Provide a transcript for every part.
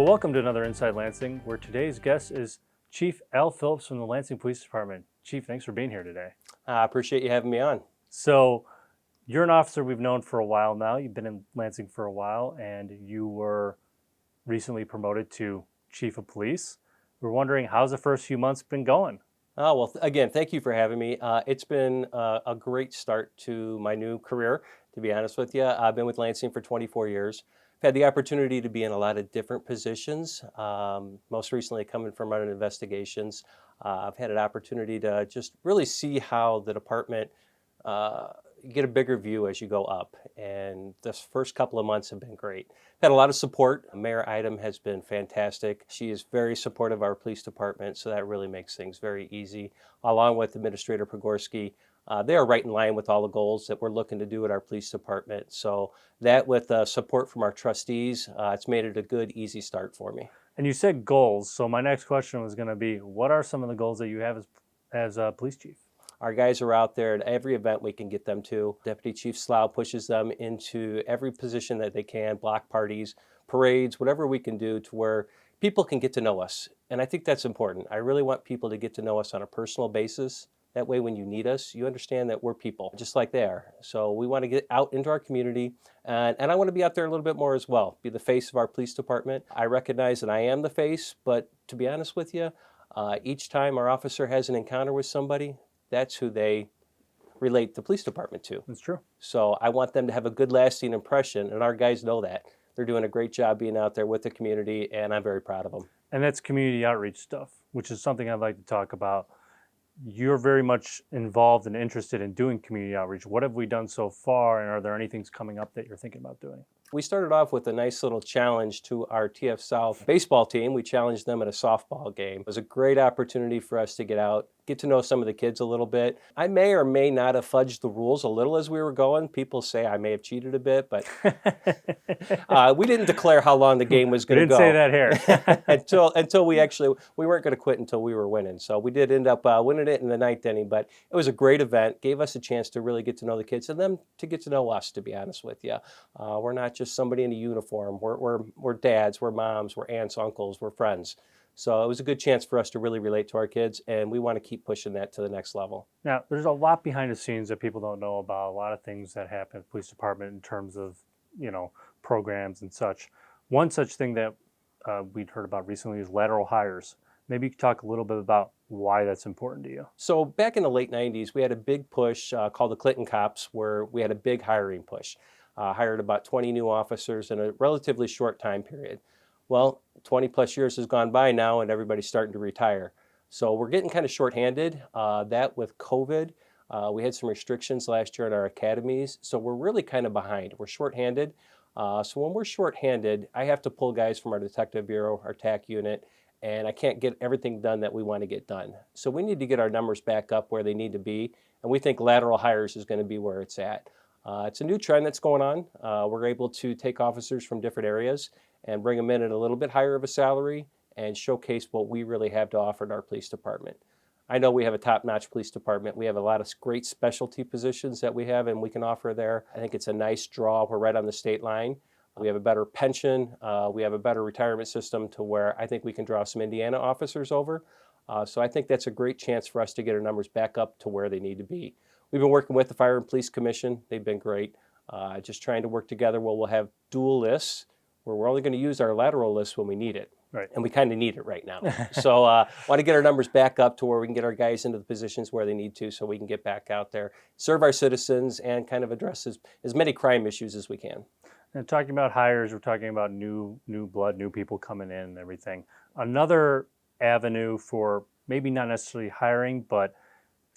Well, welcome to another Inside Lansing, where today's guest is Chief Al Phillips from the Lansing Police Department. Chief, thanks for being here today. I appreciate you having me on. So, you're an officer we've known for a while now. You've been in Lansing for a while, and you were recently promoted to Chief of Police. We're wondering, how's the first few months been going? Oh, well, again, thank you for having me. It's been a great start to my new career, to be honest with you. I've been with Lansing for 24 years. I've had the opportunity to be in a lot of different positions, most recently coming from running investigations. I've had an opportunity to just really see how the department get a bigger view as you go up. And this first couple of months have been great. Had a lot of support. Mayor Idem has been fantastic. She is very supportive of our police department, so that really makes things very easy. Along with Administrator Pogorski, they are right in line with all the goals that we're looking to do at our police department. So that with support from our trustees, it's made it a good, easy start for me. And you said goals, so my next question was going to be, what are some of the goals that you have as a police chief? Our guys are out there at every event we can get them to. Deputy Chief Slough pushes them into every position that they can, block parties, parades, whatever we can do to where people can get to know us. And I think that's important. I really want people to get to know us on a personal basis. That way, when you need us, you understand that we're people, just like they are. So we want to get out into our community, and I want to be out there a little bit more as well, be the face of our police department. I recognize that I am the face, but to be honest with you, each time our officer has an encounter with somebody, that's who they relate the police department to. That's true. So I want them to have a good lasting impression, and our guys know that. They're doing a great job being out there with the community, and I'm very proud of them. And that's community outreach stuff, which is something I'd like to talk about. You're very much involved and interested in doing community outreach. What have we done so far, and are there any things coming up that you're thinking about doing? We started off with a nice little challenge to our TF South baseball team. We challenged them at a softball game. It was a great opportunity for us to get out, get to know some of the kids a little bit. I may or may not have fudged the rules a little as we were going. People say I may have cheated a bit, but we didn't declare how long the game was going to go. We didn't say that here. until we weren't going to quit until we were winning. So we did end up winning it in the ninth inning, but it was a great event. Gave us a chance to really get to know the kids and them to get to know us, to be honest with you. We're not just somebody in a uniform. We're dads, we're moms, we're aunts, uncles, we're friends. So it was a good chance for us to really relate to our kids, and we want to keep pushing that to the next level. Now, there's a lot behind the scenes that people don't know about, a lot of things that happen at the police department in terms of, programs and such. One such thing that we'd heard about recently is lateral hires. Maybe you could talk a little bit about why that's important to you. So back in the late 90s, we had a big push called the Clinton Cops, where we had a big hiring push. Hired about 20 new officers in a relatively short time period. Well, 20 plus years has gone by now and everybody's starting to retire. So we're getting kind of shorthanded. That with COVID, we had some restrictions last year at our academies. So we're really kind of behind. We're shorthanded. So when we're shorthanded, I have to pull guys from our detective bureau, our TAC unit, and I can't get everything done that we want to get done. So we need to get our numbers back up where they need to be. And we think lateral hires is going to be where it's at. It's a new trend that's going on. We're able to take officers from different areas and bring them in at a little bit higher of a salary and showcase what we really have to offer in our police department. I know we have a top-notch police department. We have a lot of great specialty positions that we have and we can offer there. I think it's a nice draw. We're right on the state line. We have a better pension. We have a better retirement system to where I think we can draw some Indiana officers over. So I think that's a great chance for us to get our numbers back up to where they need to be. We've been working with the Fire and Police Commission. They've been great. Just trying to work together where we'll have dual lists, where we're only going to use our lateral list when we need it. Right. And we kind of need it right now. So want to get our numbers back up to where we can get our guys into the positions where they need to so we can get back out there, serve our citizens, and kind of address as many crime issues as we can. And talking about hires, we're talking about new blood, new people coming in and everything. Another avenue for maybe not necessarily hiring, but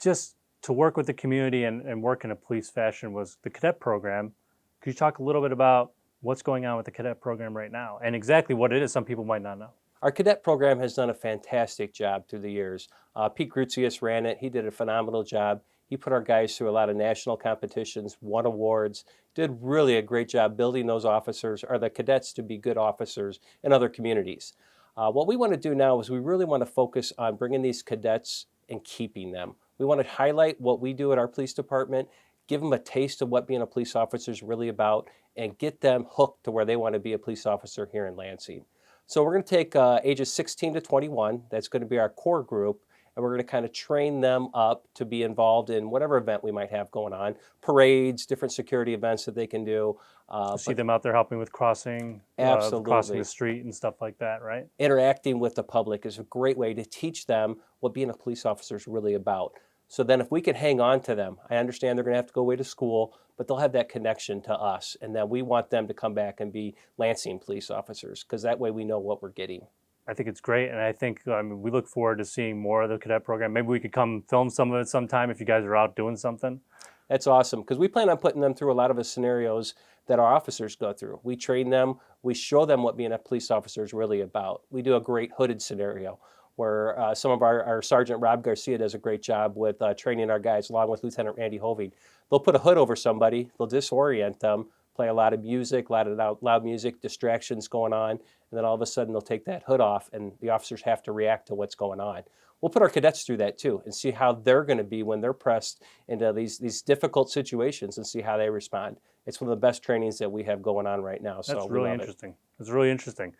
just to work with the community and work in a police fashion was the Cadet Program. Could you talk a little bit about what's going on with the Cadet Program right now and exactly what it is? Some people might not know. Our Cadet Program has done a fantastic job through the years. Pete Gruzius ran it. He did a phenomenal job. He put our guys through a lot of national competitions, won awards, did really a great job building those officers, or the cadets, to be good officers in other communities. What we want to do now is we really want to focus on bringing these cadets and keeping them. We want to highlight what we do at our police department, give them a taste of what being a police officer is really about, and get them hooked to where they want to be a police officer here in Lansing. So we're going to take ages 16 to 21. That's going to be our core group. And we're going to kind of train them up to be involved in whatever event we might have going on, parades, different security events that they can do. So see But them out there helping with crossing the absolutely, street and stuff like that, right? interacting with the public is a great way to teach them what being a police officer is really about. So then if we can hang on to them, I understand they're going to have to go away to school, but they'll have that connection to us. And then we want them to come back and be Lansing police officers, because that way we know what we're getting. I think it's great, and I think we look forward to seeing more of the cadet program. Maybe we could come film some of it sometime if you guys are out doing something. That's awesome, because we plan on putting them through a lot of the scenarios that our officers go through. We train them, we show them what being a police officer is really about. We do a great hooded scenario where some of our Sergeant Rob Garcia does a great job with training our guys, along with Lieutenant Randy Hoving. They'll put a hood over somebody, they'll disorient them, play a lot of music, a lot of loud music, distractions going on, and then all of a sudden they'll take that hood off and the officers have to react to what's going on. We'll put our cadets through that too and see how they're going to be when they're pressed into these difficult situations and see how they respond. It's one of the best trainings that we have going on right now. So That's we really love it. interesting. It's really interesting.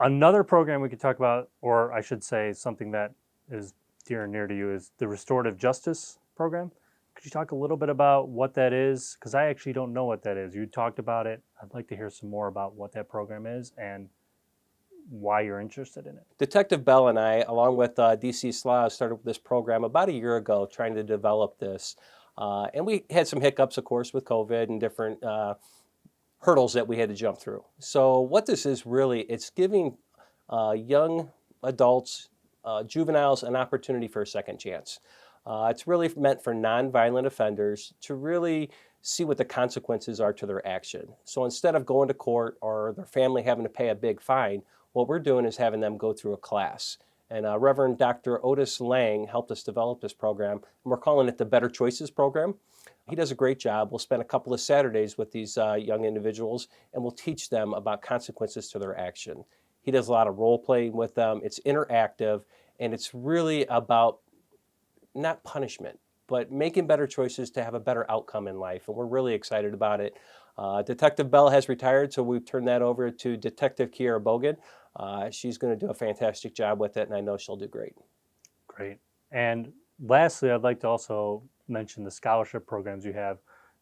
Another program we could talk about, or I should say something that is dear and near to you, is the Restorative Justice program. Could you talk a little bit about what that is? Because I actually don't know what that is. You talked about it. I'd like to hear some more about what that program is and why you're interested in it. Detective Bell and I, along with DC Slaw, started this program about a year ago trying to develop this. And we had some hiccups, of course, with COVID and different hurdles that we had to jump through. So what this is really, it's giving young adults, juveniles, an opportunity for a second chance. It's really meant for nonviolent offenders to really see what the consequences are to their action. So instead of going to court or their family having to pay a big fine, what we're doing is having them go through a class. And Reverend Dr. Otis Lang helped us develop this program, and we're calling it the Better Choices Program. He does a great job. We'll spend a couple of Saturdays with these young individuals, and we'll teach them about consequences to their action. He does a lot of role playing with them. It's interactive, and it's really about not punishment, but making better choices to have a better outcome in life. And we're really excited about it. Detective Bell has retired, so we've turned that over to Detective Kiera Bogan. She's going to do a fantastic job with it, and I know she'll do great. Great. And lastly, I'd like to also mention the scholarship programs you have.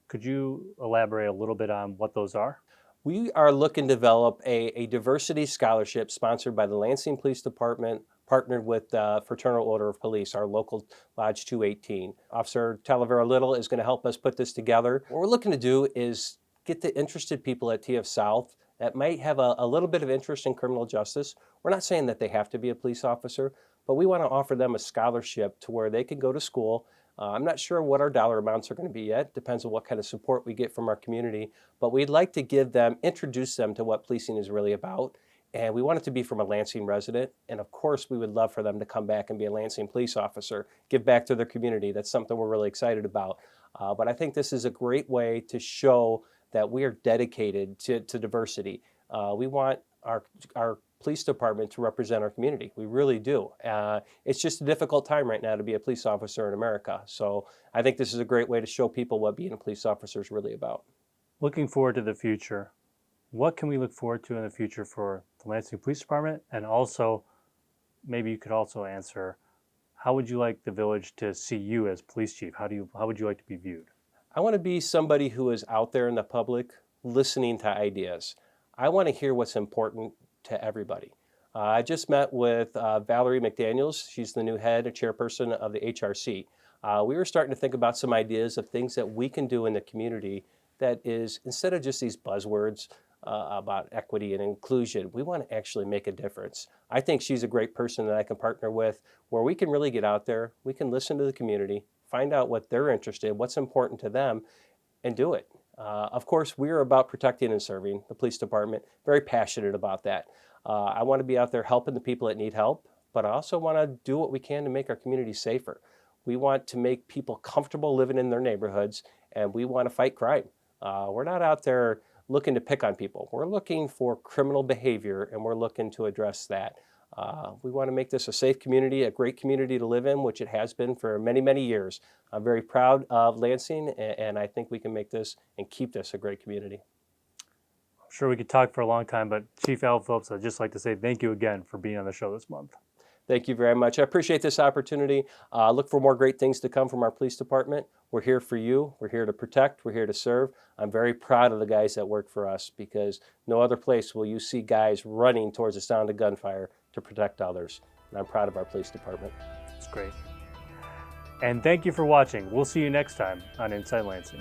Could you elaborate a little bit on what those are? We are looking to develop a diversity scholarship sponsored by the Lansing Police Department, partnered with Fraternal Order of Police, our local Lodge 218. Officer Talavera Little is going to help us put this together. What we're looking to do is get the interested people at TF South that might have a little bit of interest in criminal justice. We're not saying that they have to be a police officer, but we want to offer them a scholarship to where they can go to school. I'm not sure what our dollar amounts are going to be yet. Depends on what kind of support we get from our community. But we'd like to introduce them to what policing is really about. And we want it to be from a Lansing resident. And of course, we would love for them to come back and be a Lansing police officer, give back to their community. That's something we're really excited about. But I think this is a great way to show that we are dedicated to diversity. We want our police department to represent our community. We really do. It's just a difficult time right now to be a police officer in America. So I think this is a great way to show people what being a police officer is really about. Looking forward to the future. What can we look forward to in the future for the Lansing Police Department? And also, maybe you could also answer, how would you like the village to see you as police chief? How would you like to be viewed? I want to be somebody who is out there in the public listening to ideas. I want to hear what's important to everybody. I just met with Valerie McDaniels. She's the new head and chairperson of the HRC. We were starting to think about some ideas of things that we can do in the community that is, instead of just these buzzwords about equity and inclusion, we want to actually make a difference. I think she's a great person that I can partner with, where we can really get out there, we can listen to the community, find out what they're interested in, what's important to them, and do it. Of course, we're about protecting and serving the police department, very passionate about that. I want to be out there helping the people that need help, but I also want to do what we can to make our community safer. We want to make people comfortable living in their neighborhoods, and we want to fight crime. We're not out there looking to pick on people. We're looking for criminal behavior, and we're looking to address that. We want to make this a safe community, a great community to live in, which it has been for many, many years. I'm very proud of Lansing, and I think we can make this and keep this a great community. I'm sure we could talk for a long time, but Chief Al Phillips, I'd just like to say thank you again for being on the show this month. Thank you very much. I appreciate this opportunity. Look for more great things to come from our police department. We're here for you. We're here to protect. We're here to serve. I'm very proud of the guys that work for us because no other place will you see guys running towards the sound of gunfire to protect others. And I'm proud of our police department. It's great. And thank you for watching. We'll see you next time on Inside Lansing.